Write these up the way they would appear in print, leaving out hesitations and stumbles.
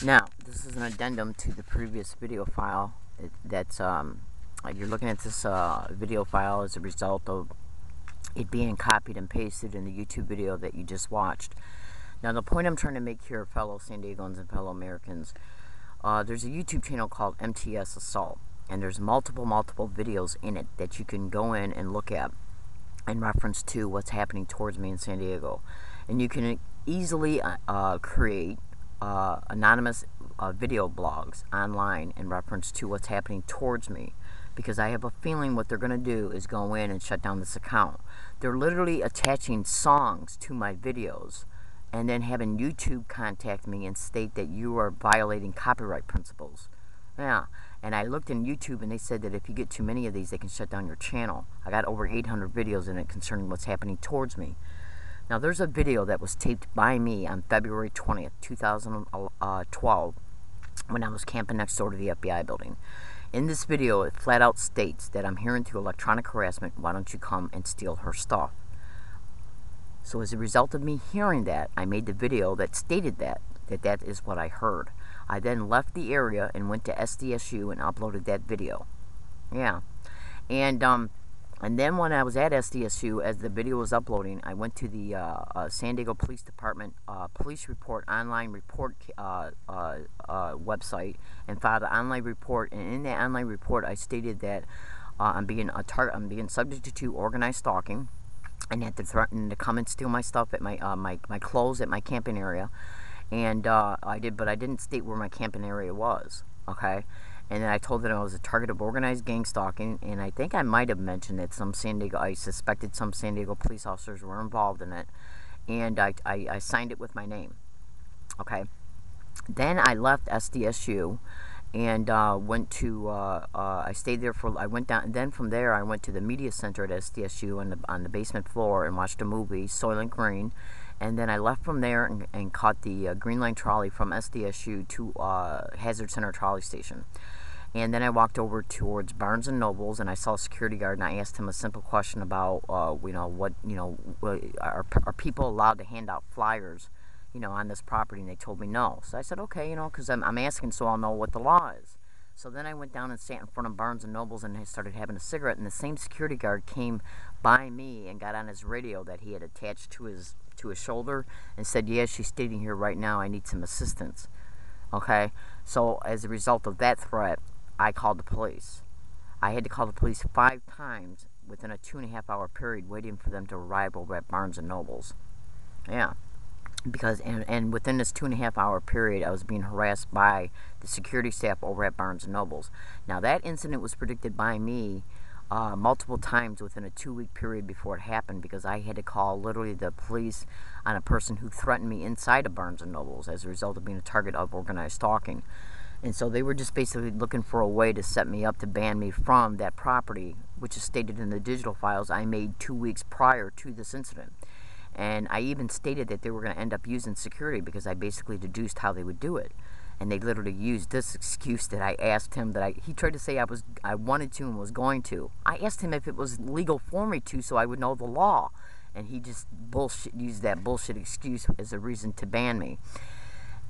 Now, this is an addendum to the previous video file. You're looking at this video file as a result of it being copied and pasted in the YouTube video that you just watched. Now, the point I'm trying to make here, fellow San Diegans and fellow Americans, there's a YouTube channel called MTS Assault, and there's multiple videos in it that you can go in and look at in reference to what's happening towards me in San Diego. And you can easily create anonymous video blogs online in reference to what's happening towards me, because I have a feeling what they're going to do is go in and shut down this account. They're literally attaching songs to my videos and then having YouTube contact me and state that you are violating copyright principles. Yeah, and I looked in YouTube and they said that if you get too many of these, they can shut down your channel. I got over 800 videos in it concerning what's happening towards me. Now, there's a video that was taped by me on February 20th, 2012, when I was camping next door to the FBI building. In this video, it flat out states that I'm hearing through electronic harassment, why don't you come and steal her stuff? So as a result of me hearing that, I made the video that stated that is what I heard. I then left the area and went to SDSU and uploaded that video. Yeah. And then when I was at SDSU, as the video was uploading, I went to the San Diego Police Department police report online report website and filed an online report. And in that online report, I stated that I'm being subject to organized stalking, and that they're threatening to come and steal my stuff at my my clothes at my camping area. And I didn't state where my camping area was. Okay. And then I told them I was a target of organized gang stalking, and I think I might have mentioned that I suspected some San Diego police officers were involved in it, and I signed it with my name. Okay. Then I left SDSU and went to, I stayed there I went down, and then from there I went to the media center at SDSU on the basement floor and watched a movie, Soylent Green. And then I left from there and caught the Green Line trolley from SDSU to Hazard Center trolley station. And then I walked over towards Barnes and Nobles, and I saw a security guard, and I asked him a simple question about, are people allowed to hand out flyers, on this property? And they told me no. So I said, okay, because I'm asking so I'll know what the law is. So then I went down and sat in front of Barnes and Nobles and I started having a cigarette, and the same security guard came by me and got on his radio that he had attached to his shoulder and said, yes, she's standing here right now, I need some assistance. Okay, so as a result of that threat, I called the police. I had to call the police 5 times within a 2.5-hour period, waiting for them to arrive over at Barnes and Nobles. Yeah, because and within this 2.5-hour period, I was being harassed by the security staff over at Barnes and Nobles. Now, that incident was predicted by me multiple times within a 2-week period before it happened, because I had to call literally the police on a person who threatened me inside of Barnes and Nobles as a result of being a target of organized stalking. And so they were just basically looking for a way to set me up to ban me from that property, which is stated in the digital files I made 2 weeks prior to this incident. And I even stated that they were going to end up using security, because I basically deduced how they would do it. And they literally used this excuse that I asked him he tried to say I wanted to and was going to. I asked him if it was legal for me to, so I would know the law. And he just used that bullshit excuse as a reason to ban me.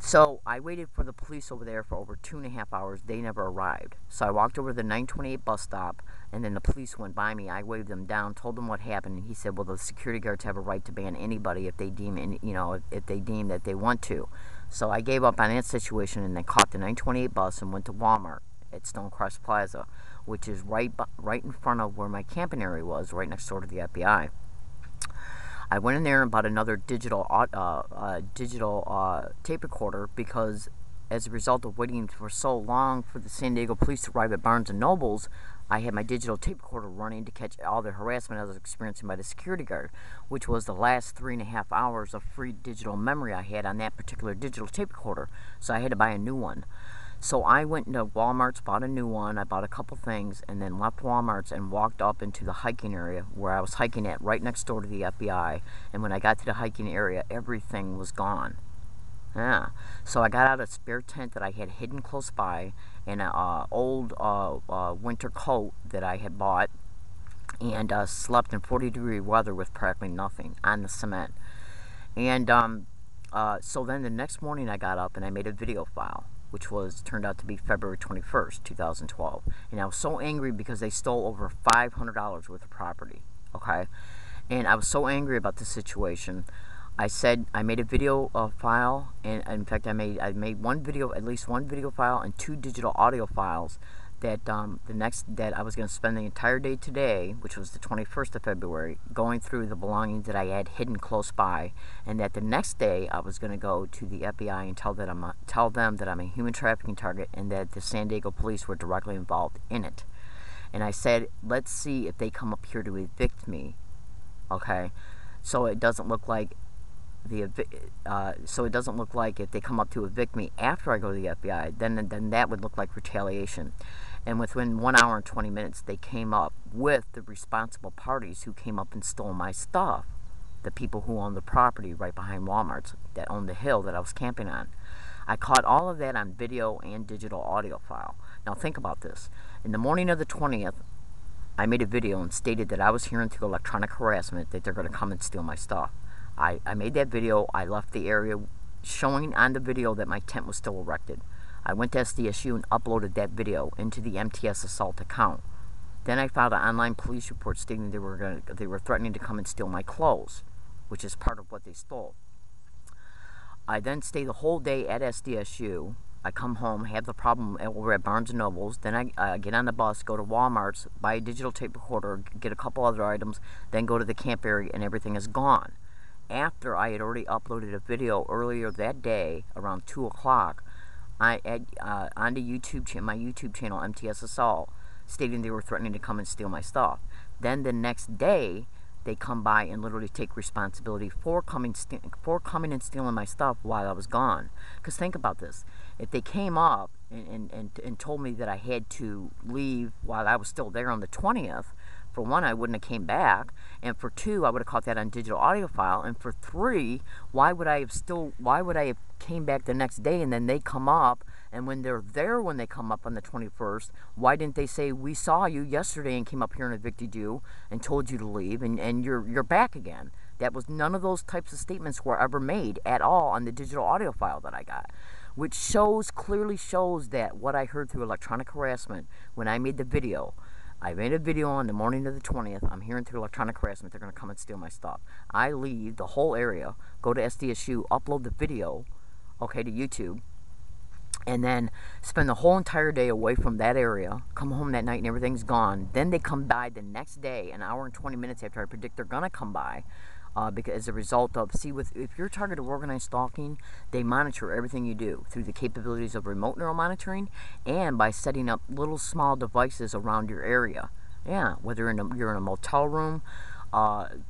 So I waited for the police over there for over 2.5 hours. They never arrived. So I walked over to the 928 bus stop, and then the police went by me. I waved them down, told them what happened, and he said, well, the security guards have a right to ban anybody if they deem that they want to. So I gave up on that situation and then caught the 928 bus and went to Walmart at Stonecrest Plaza, which is right in front of where my camping area was, right next door to the FBI. I went in there and bought another digital tape recorder, because as a result of waiting for so long for the San Diego police to arrive at Barnes and Nobles, I had my digital tape recorder running to catch all the harassment I was experiencing by the security guard, which was the last 3.5 hours of free digital memory I had on that particular digital tape recorder. So I had to buy a new one. So I went into Walmart's, bought a new one, I bought a couple things, and then left Walmart's and walked up into the hiking area where I was hiking at, right next door to the FBI. And when I got to the hiking area, everything was gone. Yeah. So I got out a spare tent that I had hidden close by, and an old winter coat that I had bought, and slept in 40-degree weather with practically nothing on the cement. And So then the next morning I got up and I made a video file, which turned out to be February 21st, 2012. And I was so angry because they stole over $500 worth of property, okay? And I was so angry about the situation. I said I made a video file, and in fact I made at least one video file and 2 digital audio files that that I was going to spend the entire day today, which was the 21st of February, going through the belongings that I had hidden close by, and that the next day I was going to go to the FBI and tell them that I'm a human trafficking target and that the San Diego police were directly involved in it. And I said, let's see if they come up here to evict me, okay? So it doesn't look like if they come up to evict me after I go to the FBI, then that would look like retaliation. And within 1 hour and 20 minutes, they came up with the responsible parties who came up and stole my stuff. The people who own the property right behind Walmart's that owned the hill that I was camping on. I caught all of that on video and digital audio file. Now think about this. In the morning of the 20th, I made a video and stated that I was hearing through electronic harassment that they're going to come and steal my stuff. I made that video. I left the area showing on the video that my tent was still erected. I went to SDSU and uploaded that video into the MTS Assault account. Then I filed an online police report stating they were threatening to come and steal my clothes, which is part of what they stole. I then stay the whole day at SDSU. I come home, have the problem over at Barnes & Noble's. Then I get on the bus, go to Walmart's, buy a digital tape recorder, get a couple other items, then go to the camp area, and everything is gone. After I had already uploaded a video earlier that day, around 2 o'clock, onto my YouTube channel, MTS Assault, stating they were threatening to come and steal my stuff. Then the next day, they come by and literally take responsibility for coming and stealing my stuff while I was gone. Because think about this. If they came up and told me that I had to leave while I was still there on the 20th, for one, I wouldn't have came back, and for two, I would have caught that on digital audio file, and for three, why would I have came back the next day and then they come up, and when they're there when they come up on the 21st, why didn't they say, we saw you yesterday and came up here and evicted you and told you to leave, and you're back again? That was none of those types of statements were ever made at all on the digital audio file that I got, which clearly shows that what I heard through electronic harassment when I made the video. I made a video on the morning of the 20th. I'm hearing through electronic harassment they're going to come and steal my stuff. I leave the whole area, go to SDSU, upload the video, okay, to YouTube, and then spend the whole entire day away from that area, come home that night and everything's gone. Then they come by the next day, an hour and 20 minutes after I predict they're going to come by, because as a result of, if you're a target of organized stalking, they monitor everything you do through the capabilities of remote neural monitoring and by setting up little small devices around your area. Yeah, whether you're in a motel room,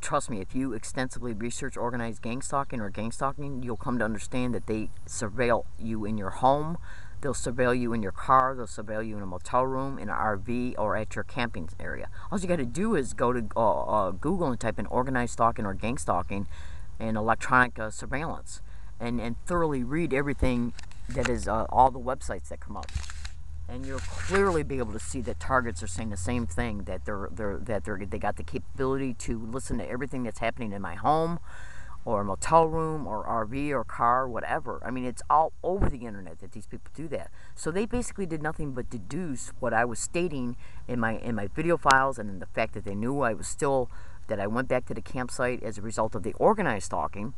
trust me, if you extensively research organized gang stalking or gang stalking, you'll come to understand that they surveil you in your home, they'll surveil you in your car, they'll surveil you in a motel room, in an RV, or at your camping area. All you got to do is go to Google and type in organized stalking or gang stalking and electronic surveillance, and thoroughly read everything that is all the websites that come up. And you'll clearly be able to see that targets are saying the same thing, that they got the capability to listen to everything that's happening in my home, or a motel room, or RV, or car, whatever. I mean, it's all over the internet that these people do that. So they basically did nothing but deduce what I was stating in my video files, and in the fact that they knew that I went back to the campsite as a result of the organized stalking,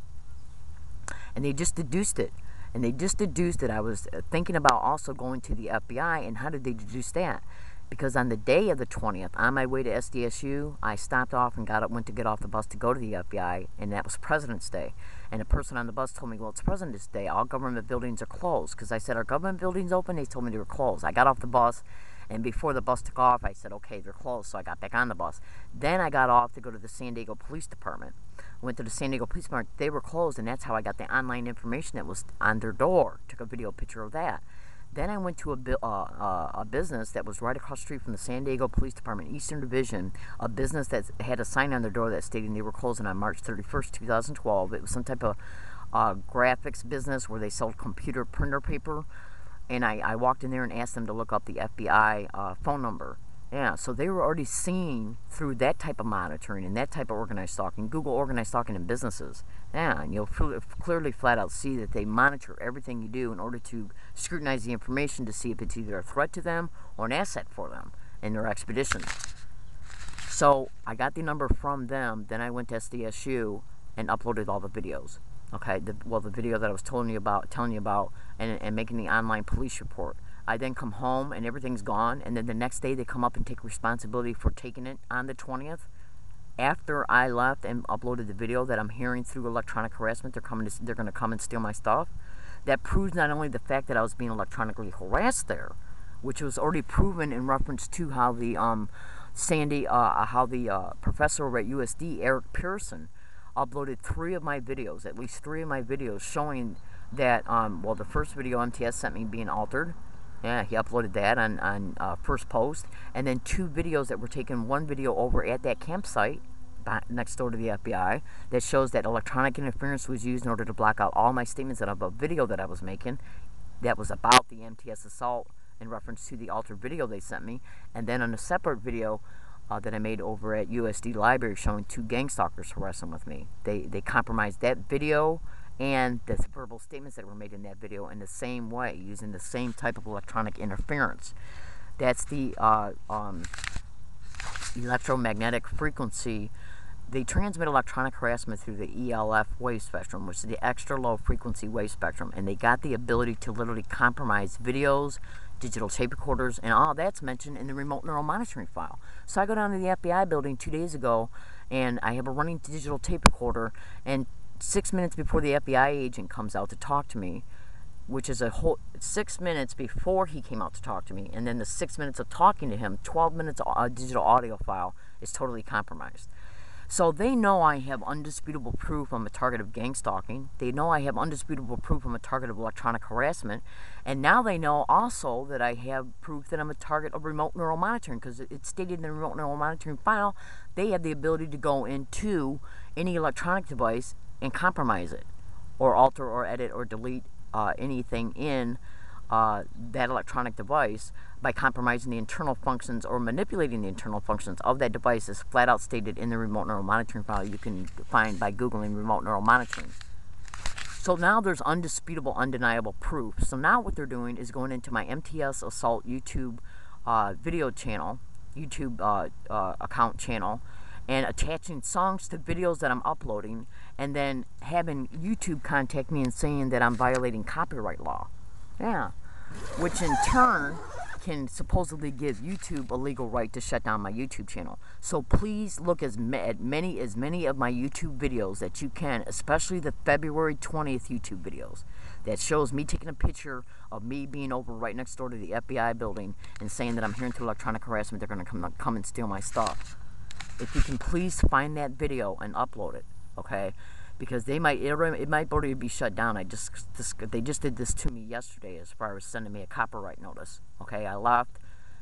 and they just deduced it. And they just deduced that I was thinking about also going to the FBI. And how did they deduce that? Because on the day of the 20th, on my way to SDSU, I stopped off and went to get off the bus to go to the FBI, and that was President's Day. And a person on the bus told me, well, it's President's Day, all government buildings are closed. Because I said, are government buildings open? They told me they were closed. I got off the bus, and before the bus took off, I said, okay, they're closed, so I got back on the bus. Then I got off to go to the San Diego Police Department. Went to the San Diego Police Department, they were closed, and that's how I got the online information that was on their door. Took a video picture of that. Then I went to a business that was right across the street from the San Diego Police Department, Eastern Division, a business that had a sign on their door that stated they were closing on March 31st, 2012. It was some type of graphics business where they sold computer printer paper. And I walked in there and asked them to look up the FBI phone number. Yeah, so they were already seeing through that type of monitoring and that type of organized stalking, Google organized stalking in businesses. Yeah, and you'll clearly flat out see that they monitor everything you do in order to scrutinize the information to see if it's either a threat to them or an asset for them in their expeditions. So I got the number from them, then I went to SDSU and uploaded all the videos. Okay, the video that I was telling you about, and making the online police report. I then come home and everything's gone, and then the next day they come up and take responsibility for taking it on the 20th. After I left and uploaded the video that I'm hearing through electronic harassment, they're going to come and steal my stuff. That proves not only the fact that I was being electronically harassed there, which was already proven in reference to how the professor over at USD, Eric Pearson, uploaded at least three of my videos showing that, the first video MTS sent me being altered. Yeah, he uploaded that on first post. And then 2 videos that were taken, one video over at that campsite next door to the FBI that shows that electronic interference was used in order to block out all my statements of a video that I was making that was about the MTS assault in reference to the altered video they sent me. And then on a separate video that I made over at USD Library showing 2 gang stalkers harassing with me. They compromised that video and the verbal statements that were made in that video in the same way, using the same type of electronic interference. That's the electromagnetic frequency. They transmit electronic harassment through the ELF wave spectrum, which is the extra low frequency wave spectrum, and they got the ability to literally compromise videos, digital tape recorders, and all that's mentioned in the remote neural monitoring file. So I go down to the FBI building 2 days ago, and I have a running digital tape recorder, and 6 minutes before the FBI agent comes out to talk to me, which is a whole 6 minutes before he came out to talk to me, and then the 6 minutes of talking to him, 12 minutes digital audio file is totally compromised. So they know I have undisputable proof I'm a target of gang stalking. They know I have undisputable proof I'm a target of electronic harassment. And now they know also that I have proof that I'm a target of remote neural monitoring, because it's stated in the remote neural monitoring file. They have the ability to go into any electronic device and compromise it, or alter or edit or delete anything in that electronic device by compromising the internal functions or manipulating the internal functions of that device, as flat out stated in the remote neural monitoring file you can find by Googling remote neural monitoring. So now there's undisputable, undeniable proof. So now what they're doing is going into my MTS Assault YouTube video channel, YouTube account channel, and attaching songs to videos that I'm uploading, and then having YouTube contact me and saying that I'm violating copyright law. Yeah, which in turn can supposedly give YouTube a legal right to shut down my YouTube channel. So please look at many of my YouTube videos that you can, especially the February 20th YouTube videos that shows me taking a picture of me being over right next door to the FBI building and saying that I'm hearing through electronic harassment they're going to come and steal my stuff. If you can please find that video and upload it, okay? Because it might already be shut down. They just did this to me yesterday as far as sending me a copyright notice. Okay, I left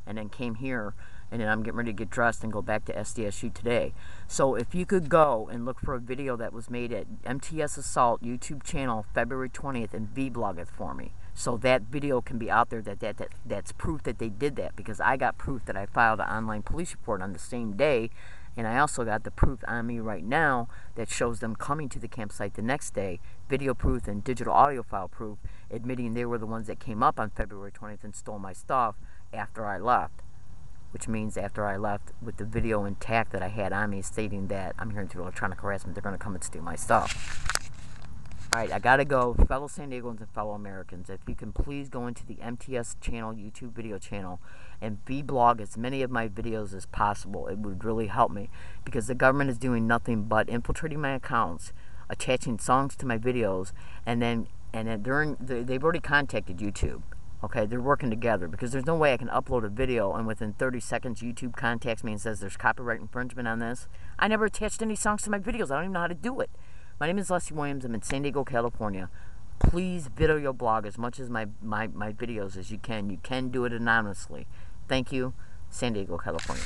and then came here, and then I'm getting ready to get dressed and go back to SDSU today. So if you could go and look for a video that was made at MTS Assault YouTube channel February 20th and vlog it for me, so that video can be out there, that's proof that they did that, because I got proof that I filed an online police report on the same day. And I also got the proof on me right now that shows them coming to the campsite the next day, video proof and digital audio file proof, admitting they were the ones that came up on February 20th and stole my stuff after I left. Which means after I left with the video intact that I had on me stating that I'm hearing through electronic harassment, they're going to come and steal my stuff. Alright, I gotta go. Fellow San Diegans and fellow Americans, if you can please go into the MTS channel, YouTube video channel, and vlog as many of my videos as possible. It would really help me, because the government is doing nothing but infiltrating my accounts, attaching songs to my videos, and then they've already contacted YouTube. Okay, they're working together, because there's no way I can upload a video and within 30 seconds YouTube contacts me and says there's copyright infringement on this. I never attached any songs to my videos. I don't even know how to do it. My name is Leslie Williams. I'm in San Diego, California. Please video your blog as much as my videos as you can. You can do it anonymously. Thank you. San Diego, California.